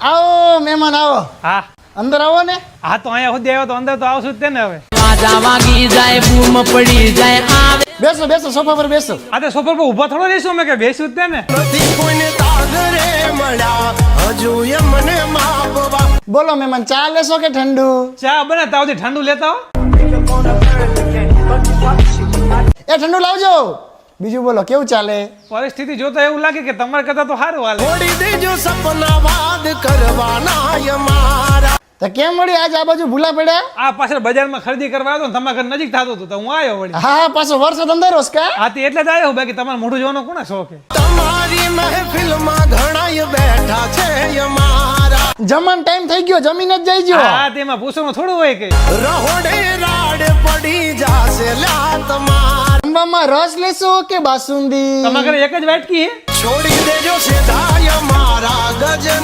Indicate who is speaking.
Speaker 1: આવો મહેમાન આવો.
Speaker 2: હા
Speaker 1: અંદર આવો ને.
Speaker 2: હા તો અહીંયા સુધી આવ્યો તો અંદર તો આવશું જ તે ને હવે.
Speaker 1: બેસો બેસો સોફા પર બેસો.
Speaker 2: આ તો સોફા પર ઊભા થોડો રહીશું અમે કે બેસું જ તે ને.
Speaker 1: બોલો મહેમાન, ચા લેશો કે ઠંડુ?
Speaker 2: ચા બને તાવથી ઠંડુ લેતા હો.
Speaker 1: એ ઠંડુ લાવજો. બીજું બોલો, કેવું ચાલે?
Speaker 2: પરિસ્થિતિ જોતા એવું લાગે કે તમારે કરતા તો સારું હાલે.
Speaker 1: તો કેમ વળી આજ આ બાજુ ભૂલા પડ્યા?
Speaker 2: આ પાછળ બજારમાં ખરીદી કરવા આવ્યો ને તમારા ઘર નજીક થતું હતું તો હું આવ્યો વળી.
Speaker 1: હા હા, પાછો વરસાદ અંદર હોસ કા?
Speaker 2: હા તે એટલે જ આવ્યો, બાકી તમારે મોઢું જોવાનો કોને શોખ છે?
Speaker 3: તમારી મહેફિલમાં ઘણા બેઠા છે અમારા.
Speaker 1: જમવાનો ટાઈમ થઈ ગયો, જમીને જ જઈજો.
Speaker 2: હા તેમાં પૂછવાનું થોડું હોય કે
Speaker 3: રહોડે રાડ પડી જાશે લ્યા તમાર.
Speaker 1: જમવામાં રસ લેશો કે બાસુંદી?
Speaker 2: તમારા ઘરે એક જ વાટકી હે?
Speaker 3: છોડી દેજો સીધા અમારા ગજન.